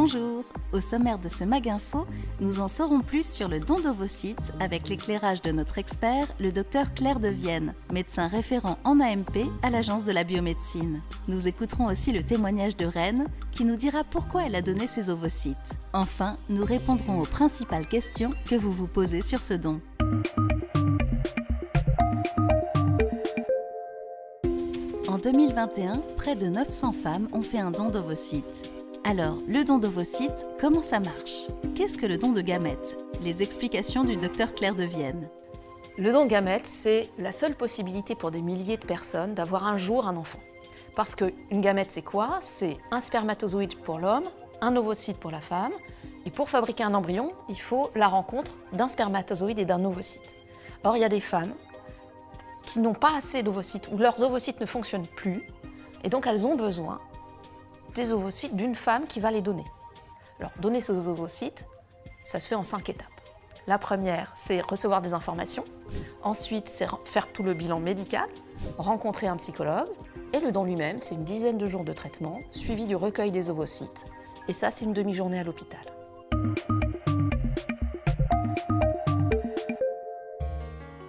Bonjour! Au sommaire de ce Mag Info, nous en saurons plus sur le don d'ovocytes avec l'éclairage de notre expert, le docteur Claire Devienne, médecin référent en AMP à l'Agence de la biomédecine. Nous écouterons aussi le témoignage de Reine qui nous dira pourquoi elle a donné ses ovocytes. Enfin, nous répondrons aux principales questions que vous vous posez sur ce don. En 2021, près de 900 femmes ont fait un don d'ovocytes. Alors, le don d'ovocytes, comment ça marche? Qu'est-ce que le don de gamètes? Les explications du docteur Claire Devienne. Le don de gamètes, c'est la seule possibilité pour des milliers de personnes d'avoir un jour un enfant. Parce qu'une gamète, c'est quoi? C'est un spermatozoïde pour l'homme, un ovocyte pour la femme. Et pour fabriquer un embryon, il faut la rencontre d'un spermatozoïde et d'un ovocyte. Or, il y a des femmes qui n'ont pas assez d'ovocytes, ou leurs ovocytes ne fonctionnent plus, et donc elles ont besoin des ovocytes d'une femme qui va les donner. Alors, donner ces ovocytes, ça se fait en 5 étapes. La première, c'est recevoir des informations. Ensuite, c'est faire tout le bilan médical, rencontrer un psychologue. Et le don lui-même, c'est une dizaine de jours de traitement, suivi du recueil des ovocytes. Et ça, c'est une demi-journée à l'hôpital.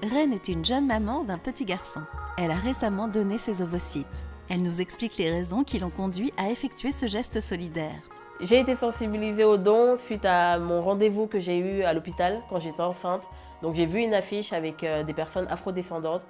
Reine est une jeune maman d'un petit garçon. Elle a récemment donné ses ovocytes. Elle nous explique les raisons qui l'ont conduit à effectuer ce geste solidaire. J'ai été sensibilisée au don suite à mon rendez-vous que j'ai eu à l'hôpital quand j'étais enceinte. Donc j'ai vu une affiche avec des personnes afrodescendantes.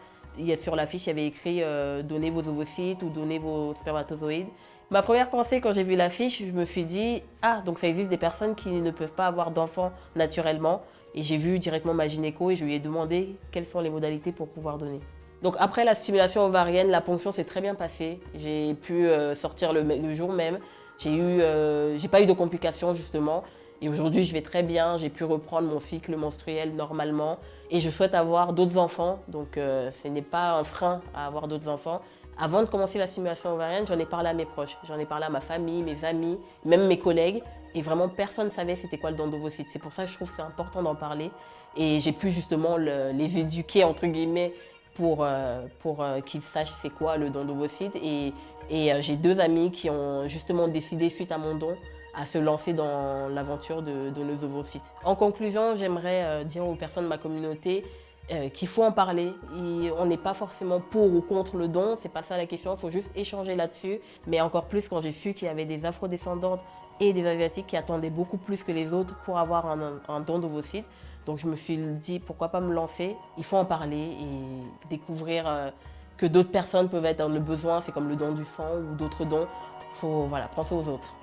Sur l'affiche, il y avait écrit « Donnez vos ovocytes » ou « Donnez vos spermatozoïdes ». Ma première pensée quand j'ai vu l'affiche, je me suis dit « Ah, donc ça existe des personnes qui ne peuvent pas avoir d'enfants naturellement ». Et j'ai vu directement ma gynéco et je lui ai demandé quelles sont les modalités pour pouvoir donner. Donc après la stimulation ovarienne, la ponction s'est très bien passée. J'ai pu sortir le jour même. J'ai pas eu de complications justement. Et aujourd'hui, je vais très bien. J'ai pu reprendre mon cycle menstruel normalement. Et je souhaite avoir d'autres enfants. Donc ce n'est pas un frein à avoir d'autres enfants. Avant de commencer la stimulation ovarienne, j'en ai parlé à mes proches. J'en ai parlé à ma famille, mes amis, même mes collègues. Et vraiment, personne ne savait c'était quoi le don d'ovocytes. C'est pour ça que je trouve que c'est important d'en parler. Et j'ai pu justement les éduquer, entre guillemets, pour qu'ils sachent c'est quoi le don d'ovocytes. Et j'ai 2 amis qui ont justement décidé, suite à mon don, à se lancer dans l'aventure de donneuse d'ovocytes. En conclusion, j'aimerais dire aux personnes de ma communauté qu'il faut en parler. On n'est pas forcément pour ou contre le don, c'est pas ça la question, il faut juste échanger là-dessus. Mais encore plus quand j'ai su qu'il y avait des afrodescendantes et des asiatiques qui attendaient beaucoup plus que les autres pour avoir un don d'ovocytes. Donc je me suis dit, pourquoi pas me lancer? Il faut en parler et découvrir que d'autres personnes peuvent être dans le besoin. C'est comme le don du sang ou d'autres dons. Il faut penser aux autres.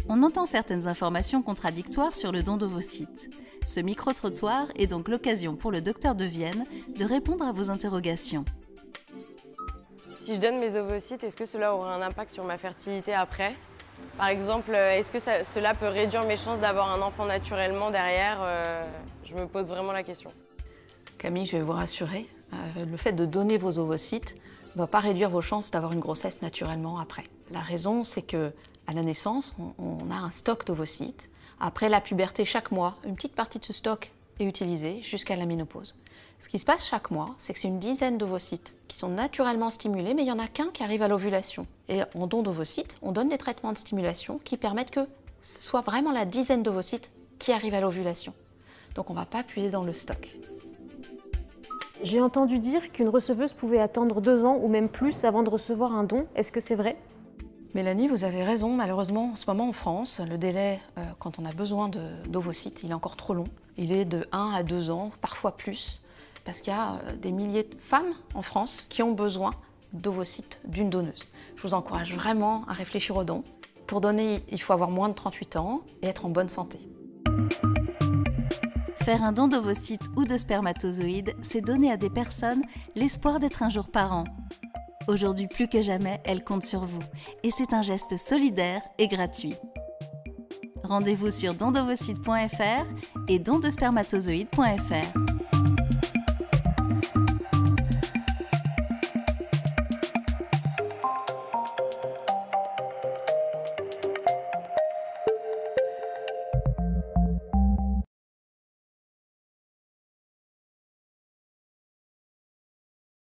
On entend certaines informations contradictoires sur le don d'ovocytes. Ce micro-trottoir est donc l'occasion pour le docteur Devienne de répondre à vos interrogations. Si je donne mes ovocytes, est-ce que cela aura un impact sur ma fertilité après? Par exemple, est-ce que cela peut réduire mes chances d'avoir un enfant naturellement derrière? Je me pose vraiment la question. Camille, je vais vous rassurer, le fait de donner vos ovocytes ne va pas réduire vos chances d'avoir une grossesse naturellement après. La raison, c'est qu'à la naissance, on a un stock d'ovocytes. Après la puberté, chaque mois, une petite partie de ce stock est utilisée jusqu'à la ménopause. Ce qui se passe chaque mois, c'est que c'est une dizaine d'ovocytes qui sont naturellement stimulés, mais il n'y en a qu'un qui arrive à l'ovulation. Et en don d'ovocytes, on donne des traitements de stimulation qui permettent que ce soit vraiment la dizaine d'ovocytes qui arrivent à l'ovulation. Donc on ne va pas puiser dans le stock. J'ai entendu dire qu'une receveuse pouvait attendre 2 ans ou même plus avant de recevoir un don. Est-ce que c'est vrai? Mélanie, vous avez raison. Malheureusement, en ce moment en France, le délai, quand on a besoin d'ovocytes, il est encore trop long. Il est de 1 à 2 ans, parfois plus. Parce qu'il y a des milliers de femmes en France qui ont besoin d'ovocytes d'une donneuse. Je vous encourage vraiment à réfléchir au don. Pour donner, il faut avoir moins de 38 ans et être en bonne santé. Faire un don d'ovocytes ou de spermatozoïdes, c'est donner à des personnes l'espoir d'être un jour parents. Aujourd'hui plus que jamais, elles comptent sur vous. Et c'est un geste solidaire et gratuit. Rendez-vous sur dondovocytes.fr et dondespermatozoïdes.fr.